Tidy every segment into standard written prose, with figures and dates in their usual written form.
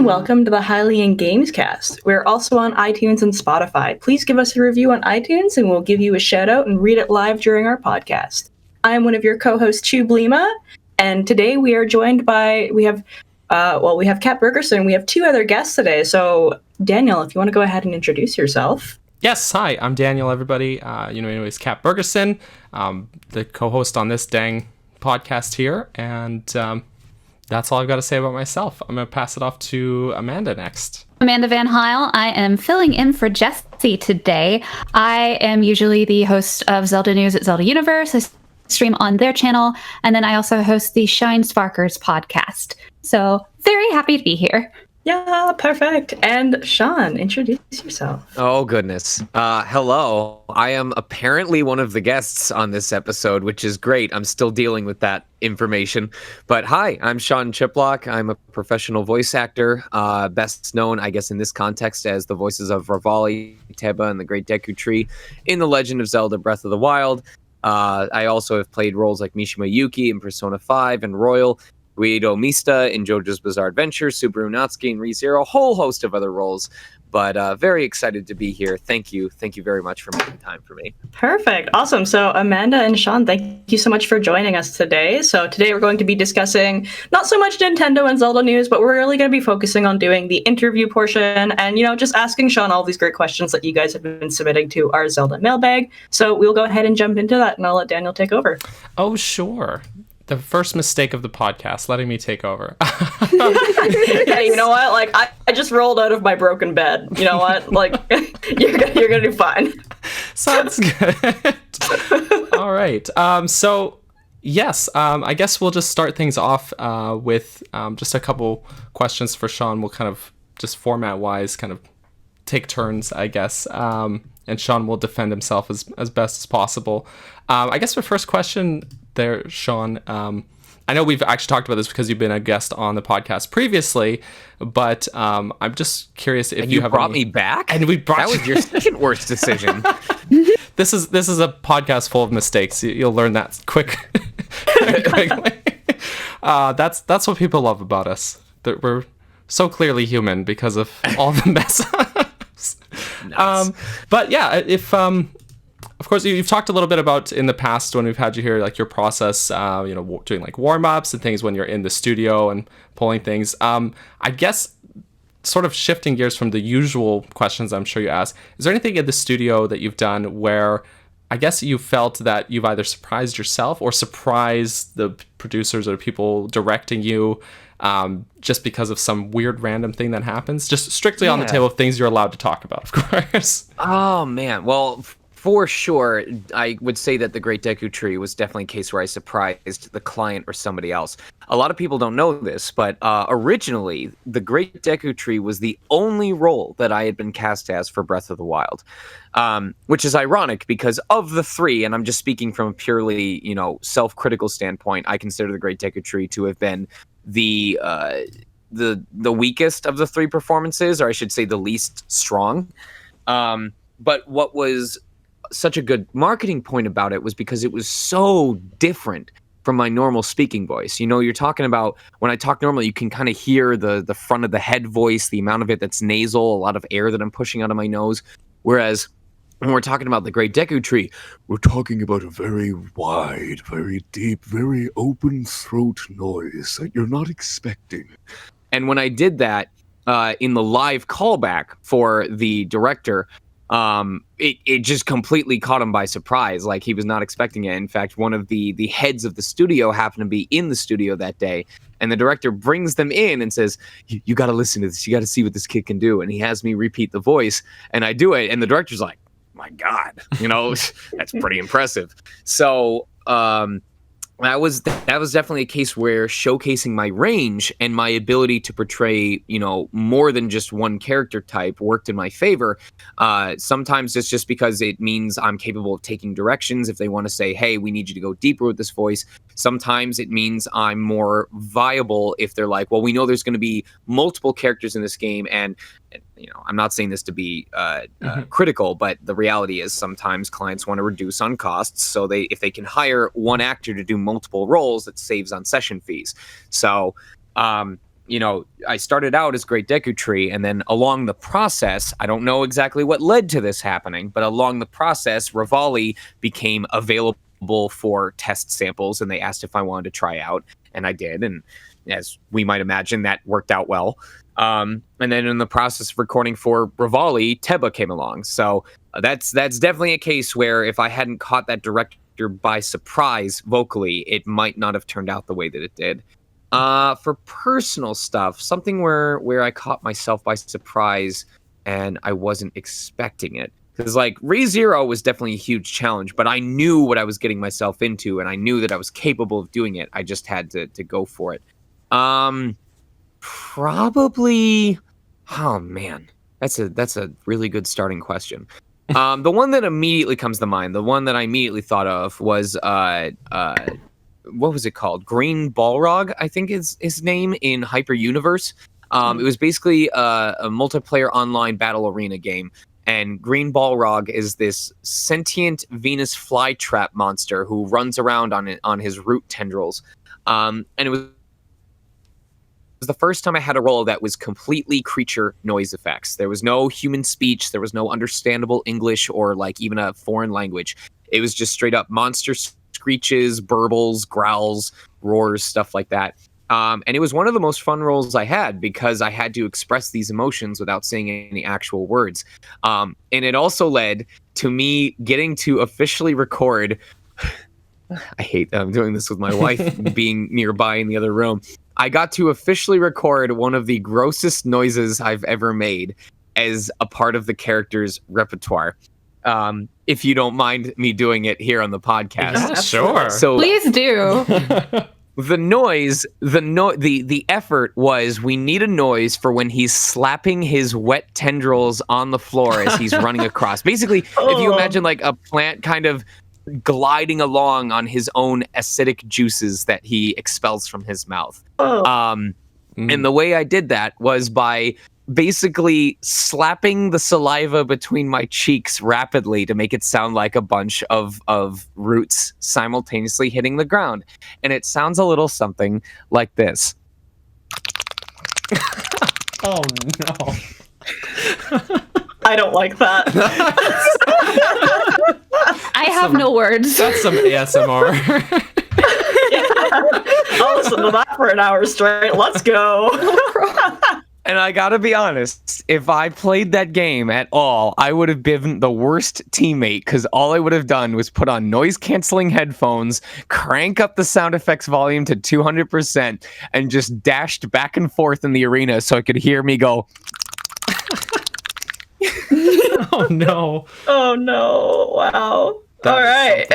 and welcome to the Hylian Gamescast. We're also on iTunes and Spotify. Please give us a review on iTunes and we'll give you a shout out and read it live during our podcast. I am one of your co-hosts, 𝐓𝐿𝐼, and today we are joined by, we have Kat Bergerson. We have two other guests today. So Daniel, if you want to go ahead and introduce yourself. Yes, hi, I'm Daniel, everybody. Anyways, Kat Bergerson, the co-host on this dang podcast here, and that's all I've got to say about myself. I'm going to pass it off to Amanda next. Amanda Van Hyle. I am filling in for Jesse today. I am usually the host of Zelda News at Zelda Universe. I stream on their channel, and then I also host the Shine Sparkers podcast. So very happy to be here. Yeah, perfect. And Sean, introduce yourself. Oh, goodness. Hello. I am apparently one of the guests on this episode, which is great. I'm still dealing with that information. But hi, I'm Sean Chiplock. I'm a professional voice actor, best known, I guess, in this context as the voices of Revali, 𝐷𝐷, and the Great Deku Tree in The Legend of Zelda Breath of the Wild. I also have played roles like Mishima Yuki in Persona 5 and Royal, Guido Mista in JoJo's Bizarre Adventure, Subaru Natsuki in ReZero, a whole host of other roles. But very excited to be here. Thank you. Thank you very much for making time for me. Perfect. Awesome. So Amanda and Sean, thank you so much for joining us today. So today we're going to be discussing not so much Nintendo and Zelda news, but we're really going to be focusing on doing the interview portion and, just asking Sean all these great questions that you guys have been submitting to our Zelda mailbag. So we'll go ahead and jump into that, and I'll let Daniel take over. Oh, sure. The first mistake of the podcast, letting me take over. Hey, you know what? Like, I just rolled out of my broken bed. You know what? Like, you're gonna do fine. Sounds good. All right. So, yes, I guess we'll just start things off with just a couple questions for Sean. We'll kind of just format-wise kind of take turns, I guess. And Sean will defend himself as best as possible. I guess the first question there, Sean, I know we've actually talked about this because you've been a guest on the podcast previously, but I'm just curious if you have brought me back, and we brought that was your second worst decision. This is a podcast full of mistakes. You'll learn that quickly. That's what people love about us. That we're so clearly human because of all the mess ups. Nice. But yeah, if of course, you've talked a little bit about in the past when we've had you here, like your process, doing like warm-ups and things when you're in the studio and pulling things. I guess sort of shifting gears from the usual questions I'm sure you ask, is there anything in the studio that you've done where I guess you felt that you've either surprised yourself or surprised the producers or the people directing you just because of some weird random thing that happens? Just strictly on the table of things you're allowed to talk about, of course. Oh, man. Well, for sure, I would say that the Great Deku Tree was definitely a case where I surprised the client or somebody else. A lot of people don't know this, but originally, the Great Deku Tree was the only role that I had been cast as for Breath of the Wild, which is ironic because of the three, and I'm just speaking from a purely, self-critical standpoint, I consider the Great Deku Tree to have been the weakest of the three performances, or I should say the least strong. But what was such a good marketing point about it was because it was so different from my normal speaking voice. You're talking about when I talk normally, you can kind of hear the front of the head voice, the amount of it that's nasal, a lot of air that I'm pushing out of my nose. Whereas when we're talking about the Great Deku Tree, we're talking about a very wide, very deep, very open throat noise that you're not expecting. And when I did that in the live callback for the director, it just completely caught him by surprise. Like, he was not expecting it. In fact, one of the heads of the studio happened to be in the studio that day, and the director brings them in and says, you got to listen to this. You got to see what this kid can do. And he has me repeat the voice, and I do it. And the director's like, my God, that's pretty impressive. So, that was definitely a case where showcasing my range and my ability to portray, more than just one character type worked in my favor. Sometimes it's just because it means I'm capable of taking directions if they want to say, hey, we need you to go deeper with this voice. Sometimes it means I'm more viable if they're like, well, we know there's going to be multiple characters in this game, and I'm not saying this to be critical, but the reality is sometimes clients want to reduce on costs. So if they can hire one actor to do multiple roles, it saves on session fees. So I started out as Great Deku Tree, and then along the process, I don't know exactly what led to this happening, but along the process, Revali became available for test samples, and they asked if I wanted to try out, and I did, and as we might imagine, that worked out well. And then in the process of recording for Revali, 𝐷𝐵 came along. So that's definitely a case where if I hadn't caught that director by surprise vocally, it might not have turned out the way that it did. For personal stuff, something where I caught myself by surprise and I wasn't expecting it. Because like Re:Zero was definitely a huge challenge, but I knew what I was getting myself into and I knew that I was capable of doing it. I just had to go for it. Probably, oh man, that's a really good starting question. The one that immediately comes to mind, the one that I immediately thought of was what was it called? Green Balrog, I think is his name in Hyper Universe. It was basically a multiplayer online battle arena game. And Green Balrog is this sentient Venus flytrap monster who runs around on his root tendrils. And it was the first time I had a role that was completely creature noise effects. There was no human speech. There was no understandable English or like even a foreign language. It was just straight up monster screeches, burbles, growls, roars, stuff like that. And it was one of the most fun roles I had because I had to express these emotions without saying any actual words. And it also led to me getting to officially record. I hate that I'm doing this with my wife being nearby in the other room. I got to officially record one of the grossest noises I've ever made as a part of the character's repertoire. If you don't mind me doing it here on the podcast. Yeah, sure. So Please do. The effort was we need a noise for when he's slapping his wet tendrils on the floor as he's running across. Basically, if you imagine like a plant kind of gliding along on his own acidic juices that he expels from his mouth. And the way I did that was by basically slapping the saliva between my cheeks rapidly to make it sound like a bunch of roots simultaneously hitting the ground. And it sounds a little something like this. Oh no. I don't like that. I have no words. That's some ASMR. I'll listen to that for an hour straight. Let's go. And I gotta be honest, if I played that game at all, I would have been the worst teammate because all I would have done was put on noise-canceling headphones, crank up the sound effects volume to 200%, and just dashed back and forth in the arena so I could hear me go. Oh no. Oh no. Wow. All right.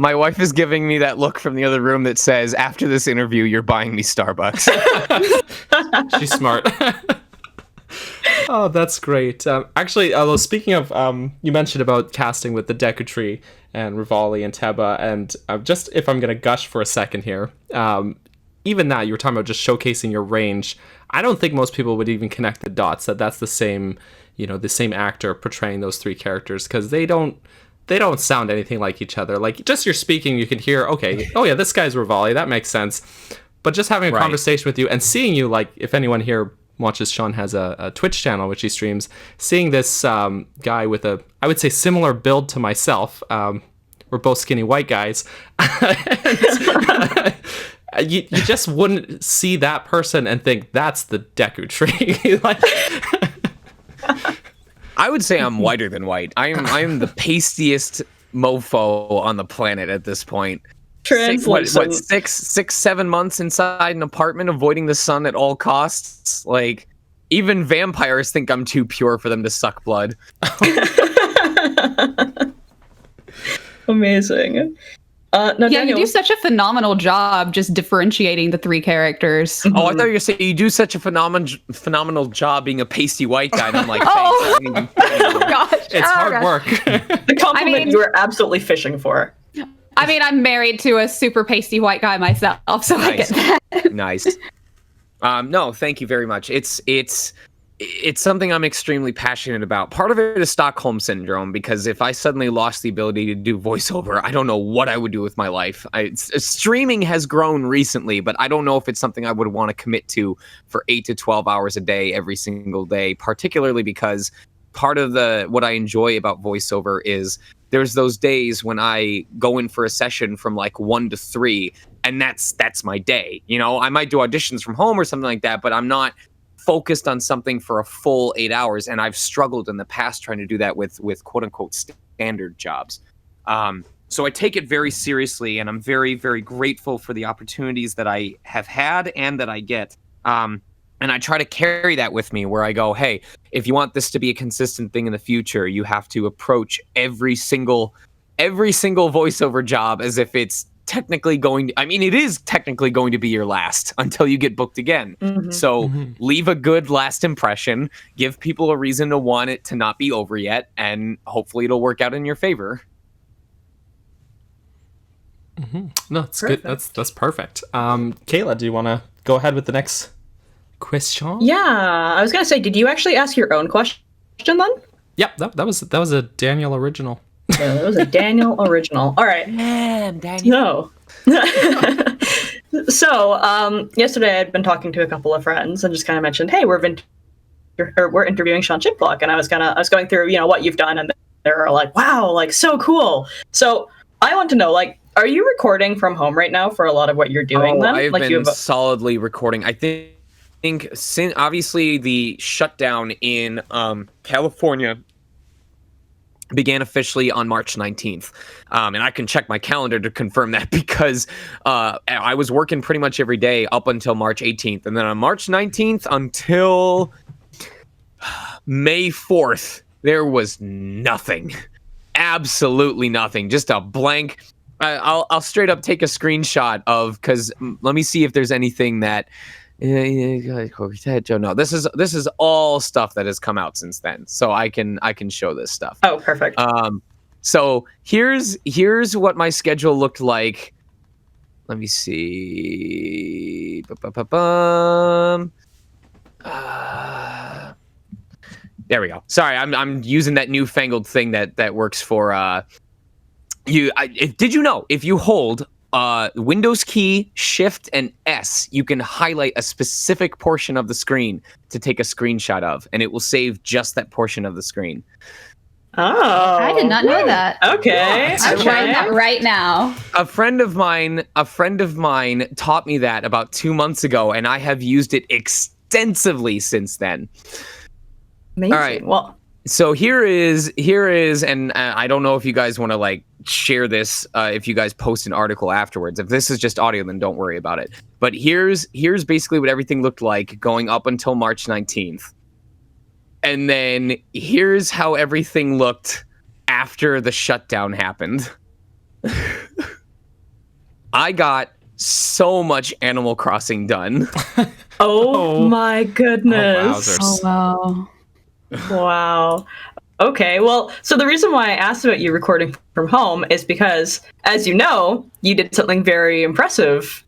My wife is giving me that look from the other room that says, after this interview, you're buying me Starbucks. She's smart. Oh, that's great. Actually, although speaking of, you mentioned about casting with the Deku Tree and Revali and 𝐷𝐵, and just if I'm going to gush for a second here, even that, you were talking about just showcasing your range. I don't think most people would even connect the dots that that's the same, the same actor portraying those three characters, because they don't sound anything like each other. Like, just your speaking, you can hear, okay, oh yeah, this guy's Revali, that makes sense. But just having a conversation with you and seeing you, like, if anyone here watches, Sean has a Twitch channel which he streams, seeing this guy with a, I would say, similar build to myself. We're both skinny white guys. You just wouldn't see that person and think that's the Deku Tree. Like, I would say I'm whiter than white. I am the pastiest mofo on the planet at this point. Translation. Six, 7 months inside an apartment, avoiding the sun at all costs. Like, even vampires think I'm too pure for them to suck blood. Amazing. Now, Yeah, Daniel, you do such a phenomenal job just differentiating the three characters. Oh, I thought you were going to say you do such a phenomenal job being a pasty white guy. And I'm like, Oh. thanks. Oh gosh, it's hard work. the compliment you were absolutely fishing for. I mean, I'm married to a super pasty white guy myself, so I get that. Nice. No, thank you very much. It's it's something I'm extremely passionate about. Part of it is Stockholm syndrome, because if I suddenly lost the ability to do voiceover, I don't know what I would do with my life. Streaming has grown recently, but I don't know if it's something I would want to commit to for 8 to 12 hours a day, every single day, particularly because part of what I enjoy about voiceover is there's those days when I go in for a session from like 1 to 3, and that's my day. You know, I might do auditions from home or something like that, but I'm not focused on something for a full 8 hours, and I've struggled in the past trying to do that with quote unquote standard jobs. So I take it very seriously, and I'm very, very grateful for the opportunities that I have had and that I get. And I try to carry that with me, where I go, hey, if you want this to be a consistent thing in the future, you have to approach every single voiceover job as if it's technically it is technically going to be your last until you get booked again. So leave a good last impression, give people a reason to want it to not be over yet, and hopefully it'll work out in your favor. No, that's good. That's perfect. Kayla, do you want to go ahead with the next question? Yeah, I was gonna say, did you actually ask your own question then? Yep, that was a Daniel original. Yeah, that was a Daniel original. All right. Damn, Daniel. No. So, yesterday I'd been talking to a couple of friends and just kind of mentioned, hey, we're interviewing Sean Chiplock, and I was going through, what you've done, and they're like, wow, like so cool. So I want to know, like, are you recording from home right now for a lot of what you're doing? Then, I've like, been solidly recording. I think since obviously the shutdown in California began officially on March 19th. And I can check my calendar to confirm that, because I was working pretty much every day up until March 18th. And then on March 19th until May 4th, there was nothing. Absolutely nothing. Just a blank. I'll straight up take a screenshot of, because let me see if there's anything that... No, this is all stuff that has come out since then, so I can show this stuff. Oh, perfect. So here's what my schedule looked like. Let me see. There we go. Sorry, I'm using that newfangled thing that works for you. Did you know if you hold Windows key, Shift, and S, you can highlight a specific portion of the screen to take a screenshot of, and it will save just that portion of the screen. Oh, I did not know that. Okay. I'm trying that right now. A friend of mine taught me that about 2 months ago, and I have used it extensively since then. Amazing. All right. Well, so here is, and I don't know if you guys want to like share this, if you guys post an article afterwards. If this is just audio, then don't worry about it. But here's basically what everything looked like going up until March 19th. And then here's how everything looked after the shutdown happened. I got so much Animal Crossing done. oh my goodness. Oh, wow. Wow. Okay, well, so the reason why I asked about you recording from home is because, as you know, you did something very impressive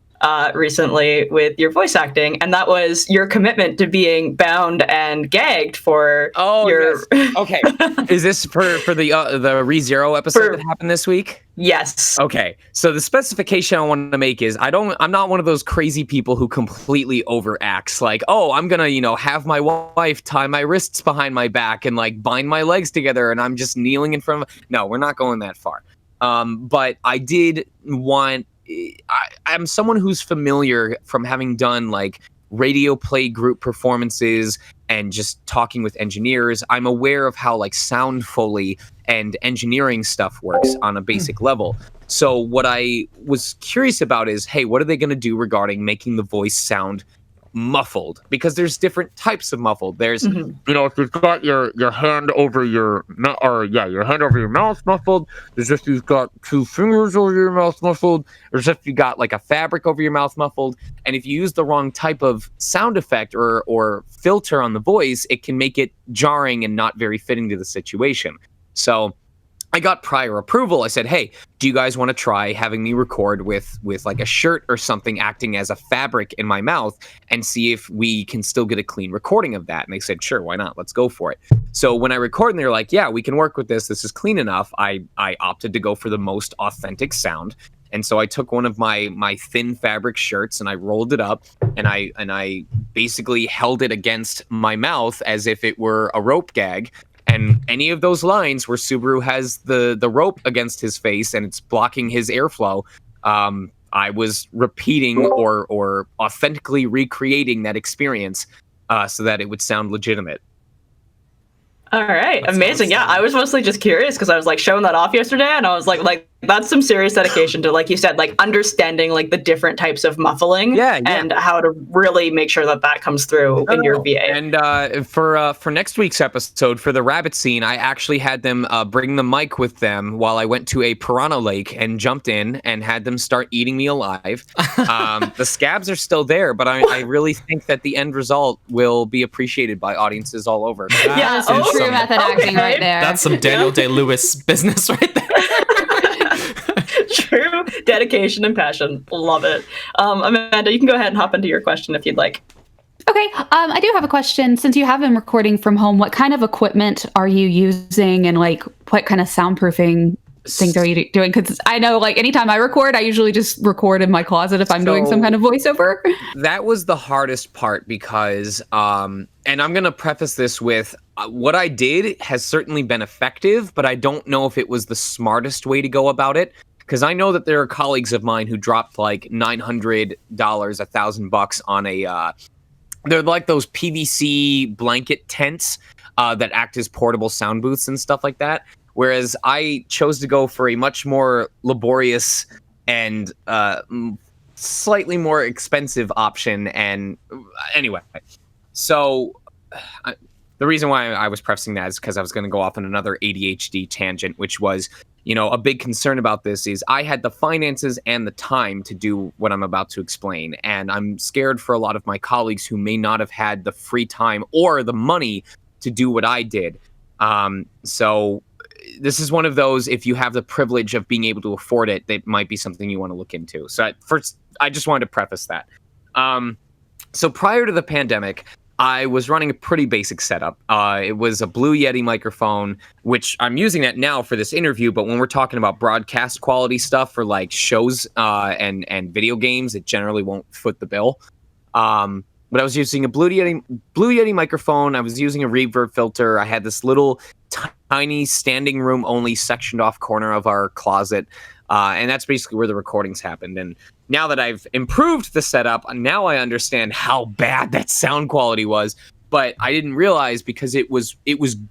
recently with your voice acting, and that was your commitment to being bound and gagged for your... Yes. Okay. Is this for the ReZero episode that happened this week? Yes. Okay. So the specification I want to make is I'm not one of those crazy people who completely overacts, like, oh, I'm gonna, have my wife tie my wrists behind my back and like bind my legs together and I'm just kneeling in front of... No, we're not going that far. But I did want... I'm someone who's familiar from having done like radio play group performances and just talking with engineers. I'm aware of how like sound Foley and engineering stuff works on a basic level. So what I was curious about is, hey, what are they going to do regarding making the voice sound muffled? Because there's different types of muffled. There's, if you've got your hand over your hand over your mouth muffled. There's if you've got two fingers over your mouth muffled. There's if you got like a fabric over your mouth muffled. And if you use the wrong type of sound effect or filter on the voice, it can make it jarring and not very fitting to the situation. So I got prior approval. I said, hey, do you guys want to try having me record with like a shirt or something acting as a fabric in my mouth and see if we can still get a clean recording of that? And they said, sure, why not? Let's go for it. So when I recorded, they're like, yeah, we can work with this. This is clean enough. I opted to go for the most authentic sound. And so I took one of my thin fabric shirts and I rolled it up and I basically held it against my mouth as if it were a rope gag. And any of those lines where Subaru has the rope against his face and it's blocking his airflow, I was repeating or authentically recreating that experience so that it would sound legitimate. All right, amazing. Yeah, I was mostly just curious because I was like showing that off yesterday, and I was like that's some serious dedication to, like you said, like understanding like the different types of muffling, and how to really make sure that that comes through in your VA. And for next week's episode, for the rabbit scene, I actually had them bring the mic with them while I went to a piranha lake and jumped in and had them start eating me alive. The scabs are still there, but I really think that the end result will be appreciated by audiences all over. That's some true method acting right there. That's some Daniel Day-Lewis business right there. True dedication and passion. Love it. Amanda, you can go ahead and hop into your question if you'd like. Okay, I do have a question. Since you have been recording from home, what kind of equipment are you using, and like what kind of soundproofing things are you doing? Because I know, like, anytime I record, I usually just record in my closet if I'm doing some kind of voiceover. That was the hardest part because, and I'm going to preface this with, what I did has certainly been effective, but I don't know if it was the smartest way to go about it. Because I know that there are colleagues of mine who dropped like $900, $1,000 on a, they're like those PVC blanket tents that act as portable sound booths and stuff like that. Whereas I chose to go for a much more laborious and slightly more expensive option. And anyway, so the reason why I was prefacing that is because I was going to go off on another ADHD tangent, which was, you know, a big concern about this is I had the finances and the time to do what I'm about to explain. And I'm scared for a lot of my colleagues who may not have had the free time or the money to do what I did. So this is one of those, if you have the privilege of being able to afford it, that might be something you want to look into. So first, I just wanted to preface that. So prior to the pandemic, I was running a pretty basic setup. It was a Blue Yeti microphone, which I'm using that now for this interview, but when we're talking about broadcast quality stuff for like shows and video games, it generally won't foot the bill. But I was using a Blue Yeti microphone. I was using a reverb filter. I had this little tiny standing room only sectioned off corner of our closet. And that's basically where the recordings happened. And now that I've improved the setup, now I understand how bad that sound quality was. But I didn't realize because it was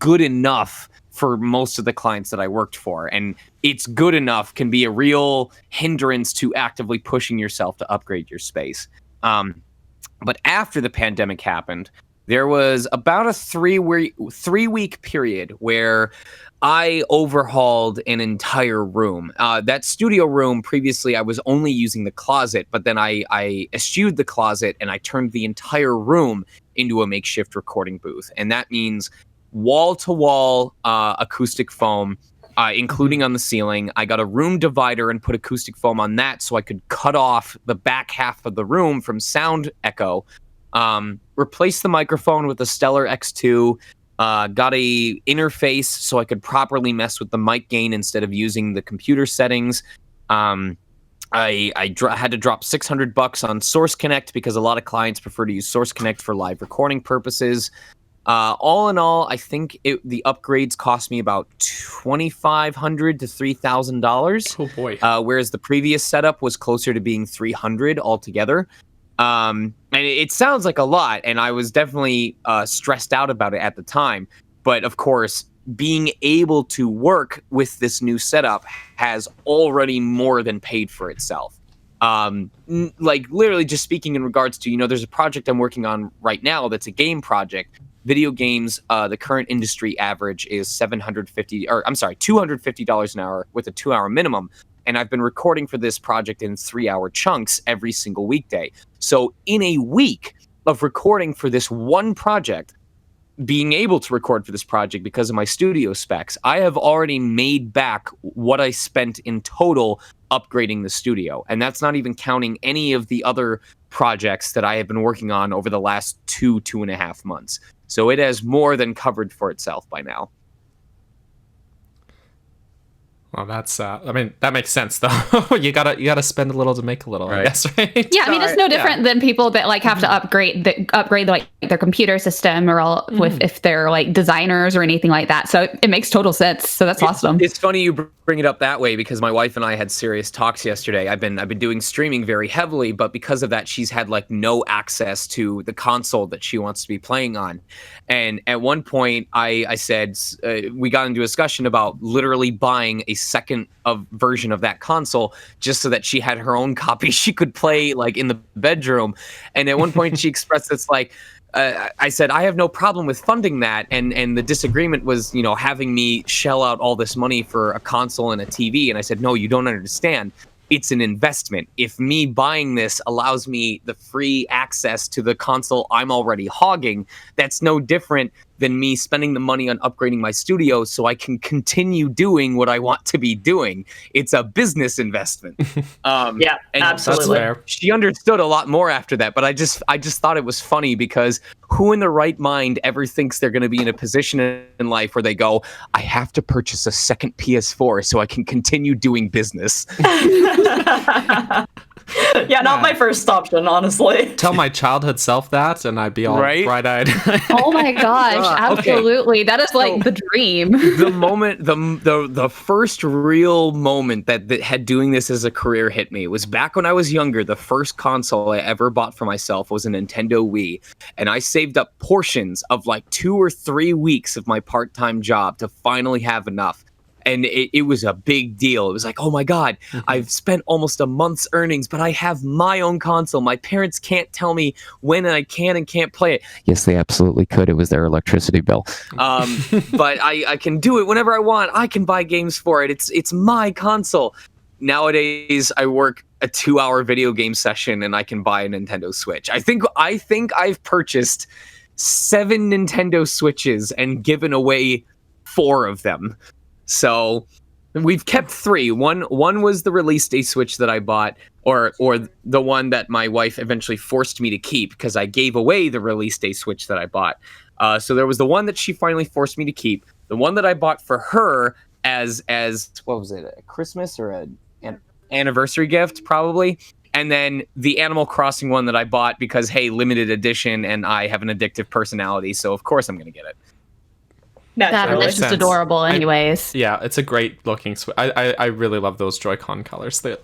good enough for most of the clients that I worked for. And it's good enough can be a real hindrance to actively pushing yourself to upgrade your space. But after the pandemic happened, there was about a 3-week period where I overhauled an entire room. That studio room, previously I was only using the closet, but then I eschewed the closet and I turned the entire room into a makeshift recording booth. And that means wall-to-wall acoustic foam, including on the ceiling. I got a room divider and put acoustic foam on that so I could cut off the back half of the room from sound echo. Replaced the microphone with a Stellar X2. Got a interface so I could properly mess with the mic gain instead of using the computer settings. I had to drop $600 on Source Connect because a lot of clients prefer to use Source Connect for live recording purposes. All in all, I think the upgrades cost me about $2,500 to $3,000. Oh boy! Whereas the previous setup was closer to being $300 altogether. And it sounds like a lot, and I was definitely stressed out about it at the time. But of course, being able to work with this new setup has already more than paid for itself. Like literally just speaking in regards to, there's a project I'm working on right now that's a game project. Video games, the current industry average is $250 an hour with a 2-hour minimum. And I've been recording for this project in 3-hour chunks every single weekday. So in a week of recording for this one project, being able to record for this project because of my studio specs, I have already made back what I spent in total upgrading the studio. And that's not even counting any of the other projects that I have been working on over the last 2.5 months. So it has more than covered for itself by now. Well, that's I mean, that makes sense though. you gotta spend a little to make a little, I guess, right? Yeah, I mean, it's no different than people that like have to upgrade like their computer system or all with if they're like designers or anything like that. So it makes total sense. So that's awesome. It's funny you bring it up that way because my wife and I had serious talks yesterday. I've been doing streaming very heavily, but because of that, she's had like no access to the console that she wants to be playing on. And at one point, I said we got into a discussion about literally buying a second version of that console just so that she had her own copy she could play like in the bedroom. And at one point, she expressed it's like. I said, I have no problem with funding that. And the disagreement was, having me shell out all this money for a console and a TV. And I said, no, you don't understand. It's an investment. If me buying this allows me the free access to the console I'm already hogging, that's no different than me spending the money on upgrading my studio so I can continue doing what I want to be doing. It's a business investment. Yeah, absolutely. She understood a lot more after that, but I just thought it was funny because who in the right mind ever thinks they're going to be in a position in life where they go, I have to purchase a second PS4 so I can continue doing business. Yeah, not my first option, honestly. Tell my childhood self that, and I'd be all bright-eyed. Oh my gosh, absolutely! Okay. That is like the dream. The moment, the first real moment that had doing this as a career hit me was back when I was younger. The first console I ever bought for myself was a Nintendo Wii, and I saved up portions of like 2 or 3 weeks of my part-time job to finally have enough. And it was a big deal. It was like, oh my God, I've spent almost a month's earnings, but I have my own console. My parents can't tell me when I can and can't play it. Yes, they absolutely could. It was their electricity bill. But I can do it whenever I want. I can buy games for it. It's my console. Nowadays, I work a 2-hour video game session and I can buy a Nintendo Switch. I think I've purchased 7 Nintendo Switches and given away 4 of them. So we've kept 3. One was the release day Switch that I bought, or the one that my wife eventually forced me to keep because I gave away the release day Switch that I bought. So there was the one that she finally forced me to keep. The one that I bought for her as what was it, a Christmas or an anniversary gift probably. And then the Animal Crossing one that I bought because, hey, limited edition and I have an addictive personality. So of course I'm going to get it. That's just adorable anyways. Yeah, it's a great looking Switch. I really love those Joy-Con colors. Me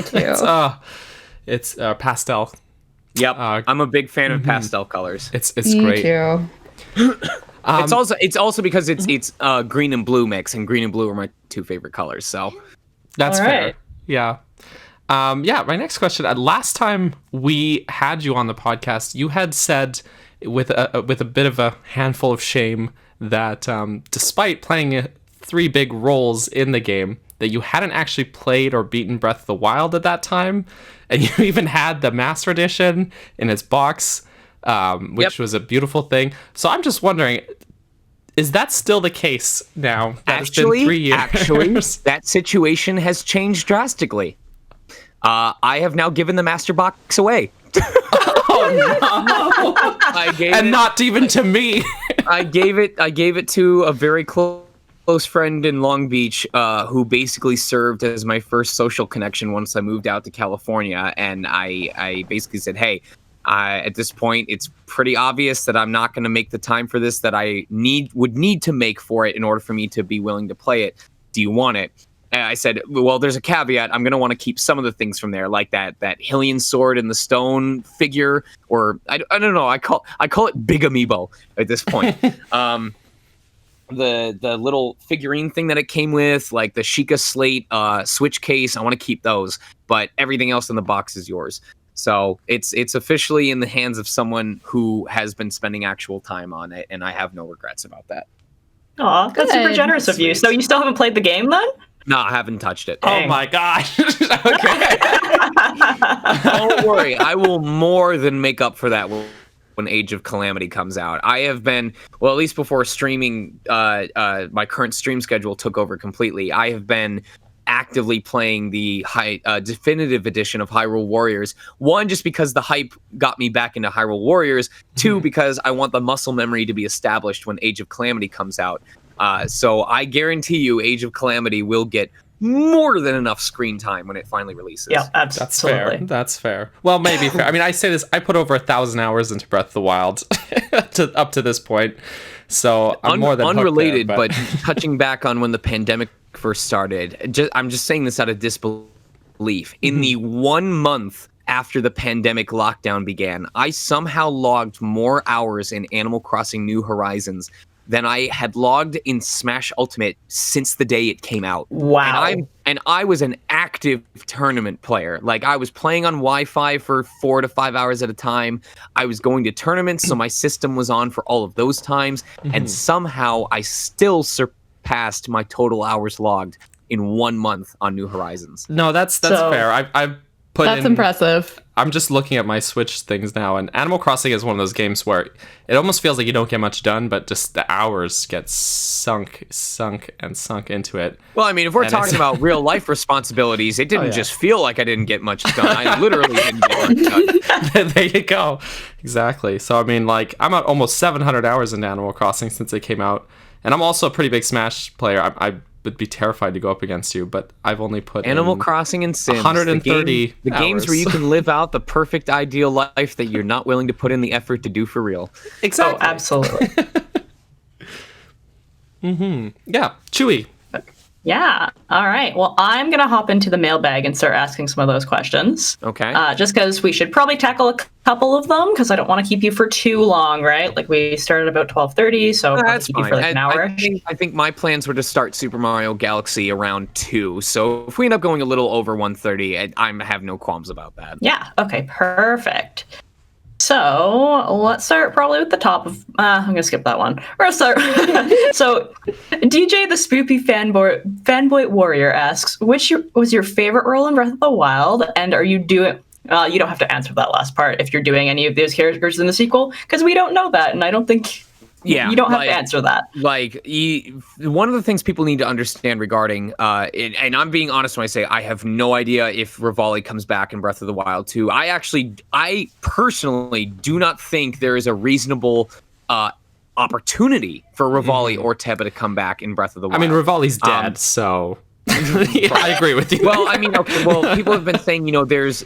too. It's pastel. Yep, I'm a big fan of pastel colors. It's Me great. Too. It's also because it's green and blue mix, and green and blue are my 2 favorite colors. So that's fair. Yeah. My next question. Last time we had you on the podcast, you had said with a bit of a handful of shame that despite playing 3 big roles in the game, that you hadn't actually played or beaten Breath of the Wild at that time, and you even had the Master Edition in its box, which was a beautiful thing. So I'm just wondering, is that still the case now? It's been 3 years. Actually, that situation has changed drastically. I have now given the Master Box away. Oh no! Not even to me. I gave it to a very close friend in Long Beach, who basically served as my first social connection once I moved out to California. And I basically said, hey, at this point, it's pretty obvious that I'm not going to make the time for this that I would need to make for it in order for me to be willing to play it. Do you want it? And I said, well, there's a caveat. I'm going to want to keep some of the things from there, like that Hylian sword and the stone figure, or I don't know. I call it Big Amiibo at this point. The little figurine thing that it came with, like the Sheikah Slate Switch case. I want to keep those, but everything else in the box is yours. So it's officially in the hands of someone who has been spending actual time on it, and I have no regrets about that. Aw, that's super generous of you. So you still haven't played the game then? No, I haven't touched it. Oh my gosh. Okay. Don't worry. I will more than make up for that when Age of Calamity comes out. I have been, well, at least before streaming, my current stream schedule took over completely. I have been actively playing the definitive edition of Hyrule Warriors. One, just because the hype got me back into Hyrule Warriors. Two, because I want the muscle memory to be established when Age of Calamity comes out. So I guarantee you Age of Calamity will get more than enough screen time when it finally releases. Yeah, absolutely. That's fair. Well, maybe fair. I mean, I say this, I put over 1,000 hours into Breath of the Wild up to this point. So I'm more than unrelated, there, but touching back on when the pandemic first started, I'm just saying this out of disbelief. In the 1 month after the pandemic lockdown began, I somehow logged more hours in Animal Crossing New Horizons than I had logged in Smash Ultimate since the day it came out. Wow. And I was an active tournament player. Like, I was playing on Wi-Fi for 4 to 5 hours at a time. I was going to tournaments, so my system was on for all of those times. And somehow I still surpassed my total hours logged in 1 month on New Horizons. No, that's fair. I've put That's in, impressive. I'm just looking at my Switch things now, and Animal Crossing is one of those games where it almost feels like you don't get much done, but just the hours get sunk into it. Well, I mean, if we're talking about real life responsibilities, it didn't just feel like I didn't get much done. I literally didn't get much done. There you go. Exactly. So, I mean, like, I'm at almost 700 hours into Animal Crossing since it came out, and I'm also a pretty big Smash player. I would be terrified to go up against you, but I've only put Animal Crossing and Sims, 130 the games where you can live out the perfect ideal life that you're not willing to put in the effort to do for real. Exactly. Oh, absolutely. Yeah, Chewy. Yeah. All right. Well, I'm going to hop into the mailbag and start asking some of those questions. Okay. Just because we should probably tackle a couple of them, because I don't want to keep you for too long, right? Like, we started about 12:30, so I'll keep you for like an hour. I think my plans were to start Super Mario Galaxy around 2, so if we end up going a little over 1:30, I have no qualms about that. Yeah. Okay. Perfect. So let's start probably with the top of. I'm gonna skip that one. We're gonna start. So, DJ the Spoopy fanboy warrior asks, which was your favorite role in Breath of the Wild, and are you doing? You don't have to answer that last part if you're doing any of those characters in the sequel, because we don't know that, and I don't think. Yeah, you don't have to answer that. Like, one of the things people need to understand regarding, and I'm being honest when I say I have no idea if Revali comes back in Breath of the Wild 2. I personally do not think there is a reasonable opportunity for Revali or Teba to come back in Breath of the Wild. I mean, Revali's dead, so... Yeah, I agree with you. Well, I mean, okay, well, people have been saying, there's,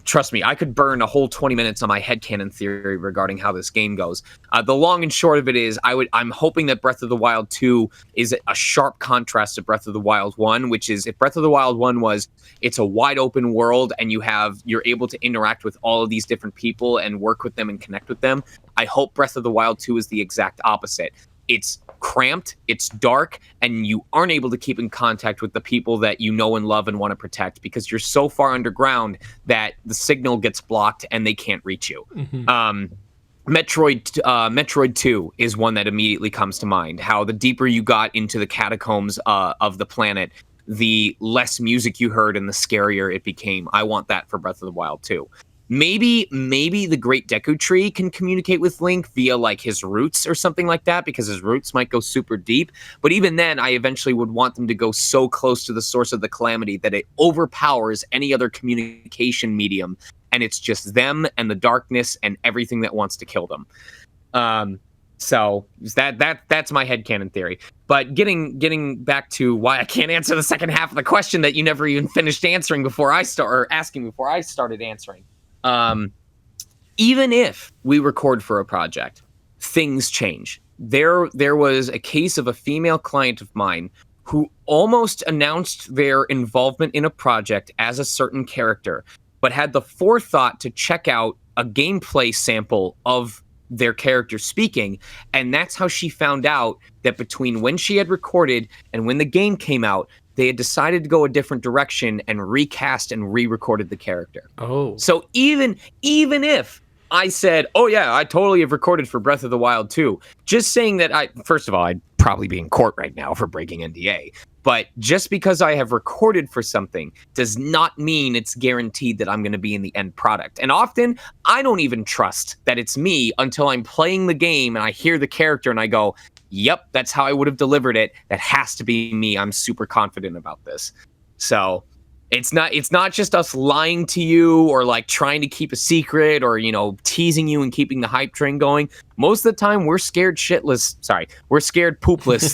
trust me, I could burn a whole 20 minutes on my headcanon theory regarding how this game goes. The long and short of it is, I'm hoping that Breath of the Wild 2 is a sharp contrast to Breath of the Wild 1, which is, if Breath of the Wild 1 was, it's a wide open world and you're able to interact with all of these different people and work with them and connect with them. I hope Breath of the Wild 2 is the exact opposite. It's cramped, it's dark, and you aren't able to keep in contact with the people that you know and love and want to protect because you're so far underground that the signal gets blocked and they can't reach you. Metroid 2 is one that immediately comes to mind. How the deeper you got into the catacombs of the planet, the less music you heard and the scarier it became. I want that for Breath of the Wild 2. Maybe the Great Deku Tree can communicate with Link via like his roots or something like that, because his roots might go super deep. But even then, I eventually would want them to go so close to the source of the calamity that it overpowers any other communication medium, and it's just them and the darkness and everything that wants to kill them. So that's my headcanon theory. But getting back to why I can't answer the second half of the question that you never even finished answering before I started answering. Even if we record for a project, things change. There was a case of a female client of mine who almost announced their involvement in a project as a certain character, but had the forethought to check out a gameplay sample of their character speaking, and that's how she found out that between when she had recorded and when the game came out, they had decided to go a different direction and recast and re-recorded the character. Oh. So even if I said, oh yeah, I totally have recorded for Breath of the Wild 2, just saying that first of all, I probably be in court right now for breaking NDA. But just because I have recorded for something does not mean it's guaranteed that I'm going to be in the end product. And often I don't even trust that it's me until I'm playing the game and I hear the character and I go, yep, that's how I would have delivered it. That has to be me. I'm super confident about this. So it's not just us lying to you or like trying to keep a secret or, you know, teasing you and keeping the hype train going. Most of the time we're scared shitless. Sorry, we're scared poopless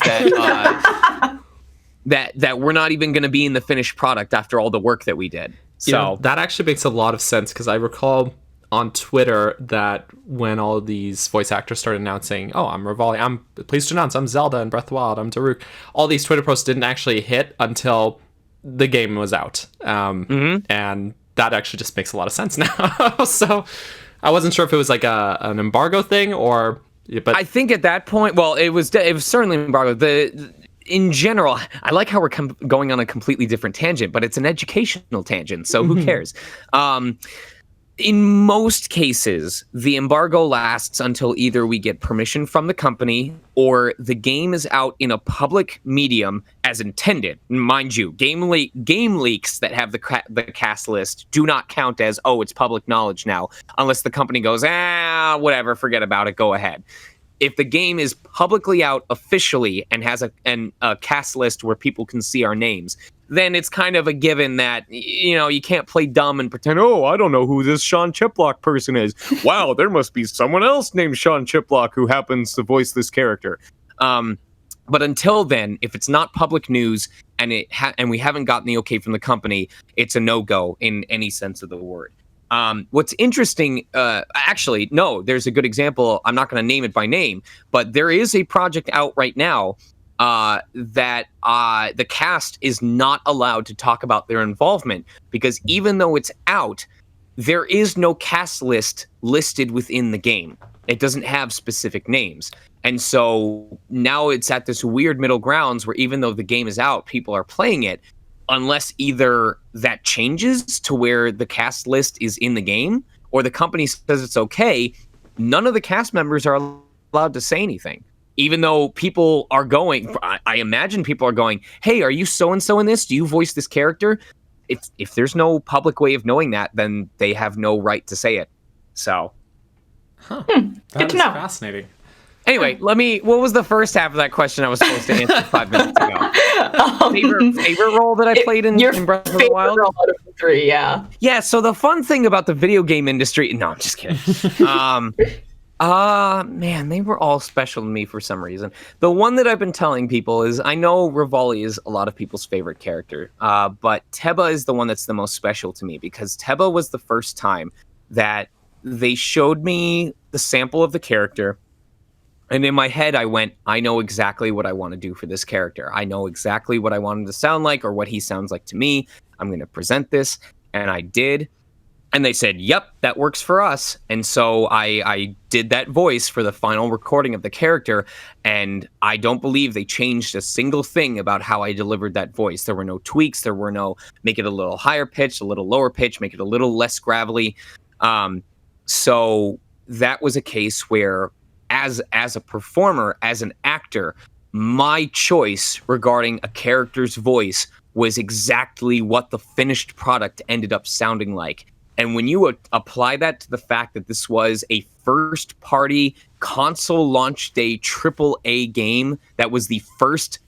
that that we're not even going to be in the finished product after all the work that we did. So you know, that actually makes a lot of sense, because I recall on Twitter that when all of these voice actors started announcing, oh, I'm Revali, I'm pleased to announce I'm Zelda and Breath of the Wild, I'm Daruk, all these Twitter posts didn't actually hit until the game was out. And that actually just makes a lot of sense now. So I wasn't sure if it was like an embargo thing or... But I think at that point, well, it was certainly an embargo. In general, I like how we're going on a completely different tangent, but it's an educational tangent, so who cares? In most cases, the embargo lasts until either we get permission from the company or the game is out in a public medium as intended. Mind you, game leaks that have the cast list do not count as, oh, it's public knowledge now, unless the company goes, whatever, forget about it, go ahead. If the game is publicly out officially and has a cast list where people can see our names, then it's kind of a given that, you know, you can't play dumb and pretend, oh, I don't know who this Sean Chiplock person is. Wow, there must be someone else named Sean Chiplock who happens to voice this character. But until then, if it's not public news and and we haven't gotten the okay from the company, it's a no-go in any sense of the word. What's interesting, actually, no, there's a good example. I'm not going to name it by name, but there is a project out right now that the cast is not allowed to talk about their involvement, because even though it's out, there is no cast list listed within the game. It doesn't have specific names. And so now it's at this weird middle grounds where even though the game is out, people are playing it, unless either that changes to where the cast list is in the game or the company says it's okay, none of the cast members are allowed to say anything. Even though people are going, I imagine people are going, hey, are you so-and-so in this? Do you voice this character? If there's no public way of knowing that, then they have no right to say it. So. Good to know. Fascinating. Anyway, what was the first half of that question I was supposed to answer 5 minutes ago? Favorite role that I played in Breath of the Wild? Role out of the 3, yeah. Yeah, so the fun thing about the video game industry... No, I'm just kidding. Man, they were all special to me for some reason. The one that I've been telling people is, I know Revali is a lot of people's favorite character, but 𝐓𝐰 is the one that's the most special to me, because 𝐓𝐰 was the first time that they showed me the sample of the character. And in my head, I went, I know exactly what I want to do for this character. I know exactly what I want him to sound like or what he sounds like to me. I'm going to present this. And I did. And they said, yep, that works for us. And so I did that voice for the final recording of the character. And I don't believe they changed a single thing about how I delivered that voice. There were no tweaks. There were no make it a little higher pitch, a little lower pitch, make it a little less gravelly. So that was a case where as a performer, as an actor, my choice regarding a character's voice was exactly what the finished product ended up sounding like. And when you apply that to the fact that this was a first-party console launch day AAA game that was the first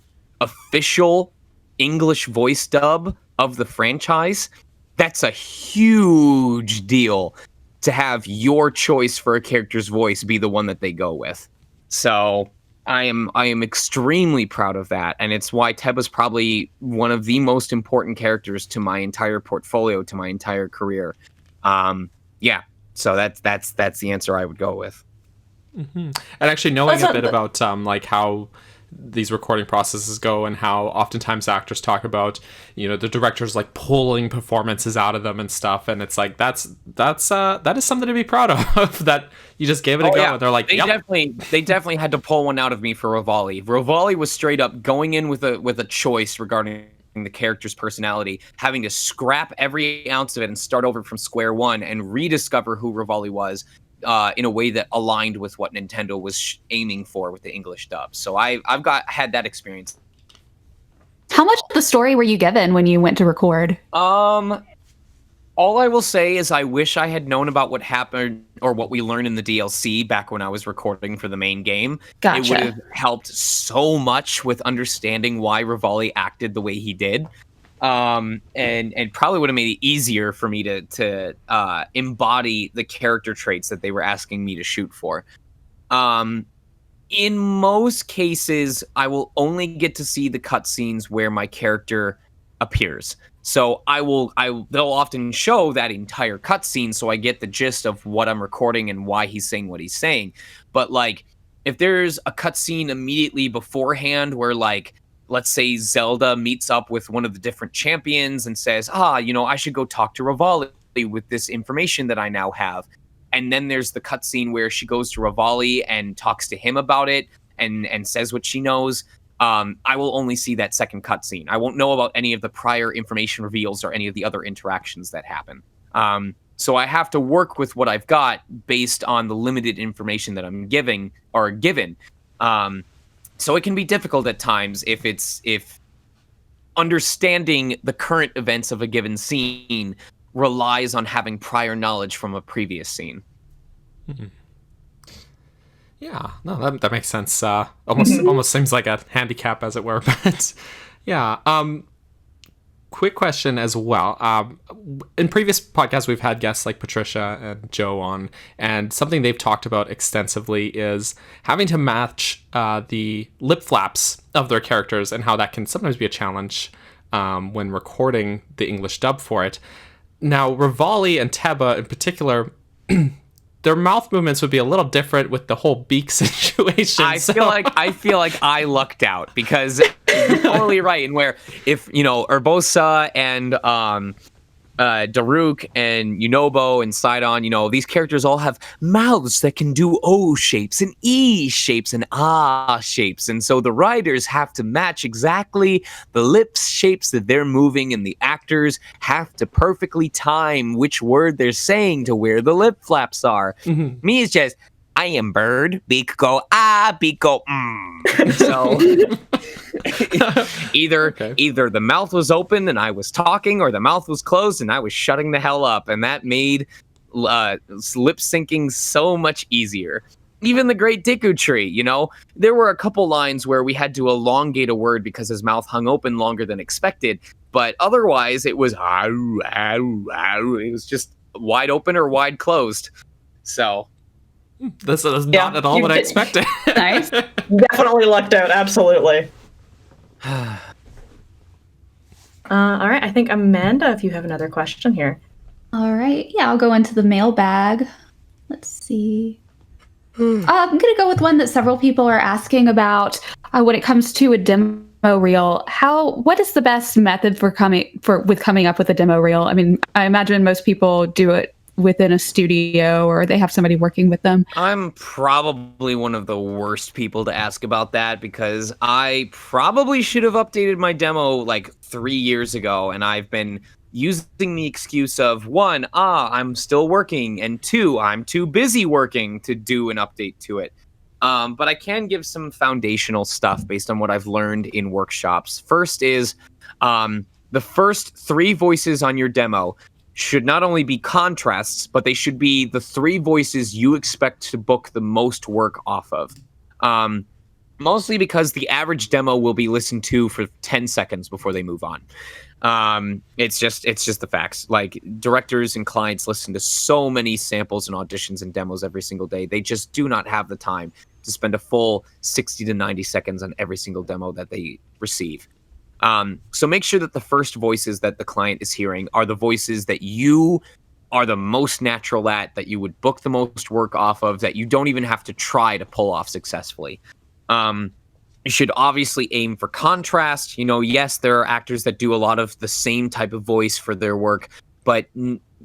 official English voice dub of the franchise, that's a huge deal to have your choice for a character's voice be the one that they go with. So I am extremely proud of that, and it's why 𝐓𝐰 is probably one of the most important characters to my entire portfolio, to my entire career. Yeah, so that's the answer I would go with. And actually knowing a bit about like how these recording processes go and how oftentimes actors talk about, you know, the directors like pulling performances out of them and stuff, and it's like that is something to be proud of that you just gave it a go. Yeah. And they're like, they definitely had to pull one out of me for Revali. Revali was straight up going in with a choice regarding the character's personality, having to scrap every ounce of it and start over from square one and rediscover who Revali was. in a way that aligned with what Nintendo was aiming for with the English dub. So I've had that experience. How much of the story were you given when you went to record? All I will say is I wish I had known about what happened or what we learned in the DLC back when I was recording for the main game. Gotcha. It would have helped so much with understanding why Revali acted the way he did. And probably would have made it easier for me to embody the character traits that they were asking me to shoot for. In most cases, I will only get to see the cutscenes where my character appears. So they'll often show that entire cutscene, so I get the gist of what I'm recording and why he's saying what he's saying. But like, if there's a cutscene immediately beforehand where, like, let's say Zelda meets up with one of the different champions and says, I should go talk to Revali with this information that I now have. And then there's the cutscene where she goes to Revali and talks to him about it and says what she knows. I will only see that second cutscene. I won't know about any of the prior information reveals or any of the other interactions that happen. So I have to work with what I've got based on the limited information that I'm given. So it can be difficult at times if understanding the current events of a given scene relies on having prior knowledge from a previous scene. Mm-hmm. Yeah, no, that makes sense. Almost seems like a handicap, as it were. But yeah, quick question as well. In previous podcasts, we've had guests like Patricia and Joe on, and something they've talked about extensively is having to match the lip flaps of their characters and how that can sometimes be a challenge when recording the English dub for it. Now, Revali and 𝐷𝐵 in particular, their mouth movements would be a little different with the whole beak situation. I feel like I lucked out because you're totally right. And where if 𝐼𝐵𝐼𝐢 and Daruk and Yunobo and Sidon, these characters all have mouths that can do O shapes and E shapes and Ah shapes. And so the writers have to match exactly the lips shapes that they're moving, and the actors have to perfectly time which word they're saying to where the lip flaps are. Mm-hmm. Me, it's just, I am bird, beak go ah, beak go So either the mouth was open and I was talking, or the mouth was closed and I was shutting the hell up, and that made lip syncing so much easier. Even the Great Deku Tree, there were a couple lines where we had to elongate a word because his mouth hung open longer than expected, but otherwise it was it was just wide open or wide closed. So this is not at all what I expected. Nice. Definitely lucked out. Absolutely. All right. I think Amanda, if you have another question here. All right. Yeah, I'll go into the mailbag. Let's see. I'm going to go with one that several people are asking about when it comes to a demo reel. What is the best method for coming up with a demo reel? I mean, I imagine most people do it within a studio or they have somebody working with them. I'm probably one of the worst people to ask about that because I probably should have updated my demo like 3 years ago, and I've been using the excuse of 1, I'm still working, and 2, I'm too busy working to do an update to it. But I can give some foundational stuff based on what I've learned in workshops. First is the first 3 voices on your demo should not only be contrasts, but they should be the 3 voices you expect to book the most work off of. Mostly because the average demo will be listened to for 10 seconds before they move on. It's just the facts. Like, directors and clients listen to so many samples and auditions and demos every single day. They just do not have the time to spend a full 60 to 90 seconds on every single demo that they receive. So make sure that the first voices that the client is hearing are the voices that you are the most natural at, that you would book the most work off of, that you don't even have to try to pull off successfully. You should obviously aim for contrast. Yes, there are actors that do a lot of the same type of voice for their work, but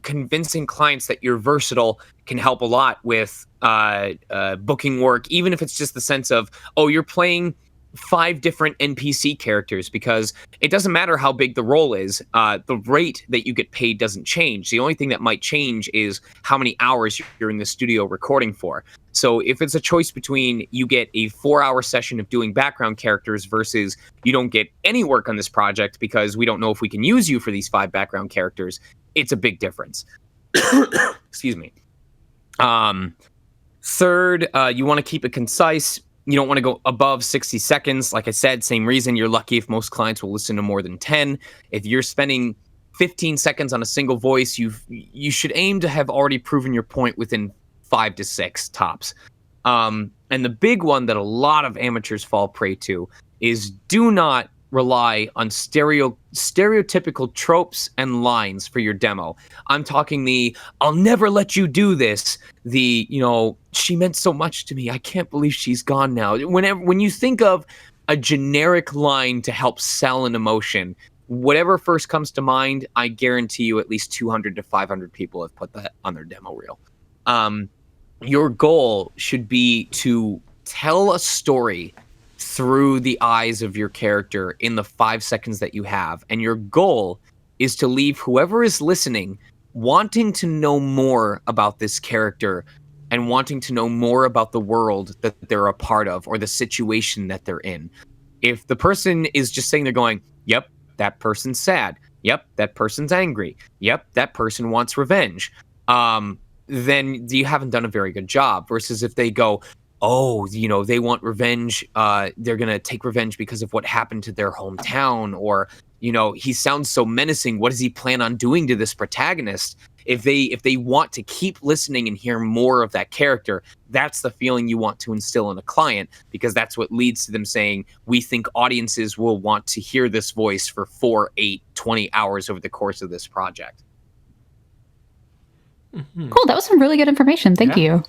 convincing clients that you're versatile can help a lot with booking work, even if it's just the sense of, you're playing 5 different NPC characters, because it doesn't matter how big the role is. The rate that you get paid doesn't change. The only thing that might change is how many hours you're in the studio recording for. So if it's a choice between you get a 4-hour session of doing background characters versus you don't get any work on this project because we don't know if we can use you for these 5 background characters, it's a big difference. Excuse me. Third, you want to keep it concise. You don't want to go above 60 seconds. Like I said, same reason. You're lucky if most clients will listen to more than 10. If you're spending 15 seconds on a single voice, you should aim to have already proven your point within 5 to 6 tops. And the big one that a lot of amateurs fall prey to is do not rely on stereotypical tropes and lines for your demo. I'm talking the "I'll never let you do this," the "she meant so much to me, I can't believe she's gone now." When you think of a generic line to help sell an emotion, whatever first comes to mind, I guarantee you at least 200 to 500 people have put that on their demo reel. Your goal should be to tell a story through the eyes of your character in the 5 seconds that you have. And your goal is to leave whoever is listening wanting to know more about this character and wanting to know more about the world that they're a part of or the situation that they're in. If the person is just sitting there going, "Yep, that person's sad. Yep, that person's angry. Yep, that person wants revenge," then you haven't done a very good job. Versus if they go, "Oh, they want revenge. They're going to take revenge because of what happened to their hometown," or, "he sounds so menacing. What does he plan on doing to this protagonist?" If they want to keep listening and hear more of that character, that's the feeling you want to instill in a client, because that's what leads to them saying, "We think audiences will want to hear this voice for 4, 8, 20 hours over the course of this project." Cool. That was some really good information. Thank you.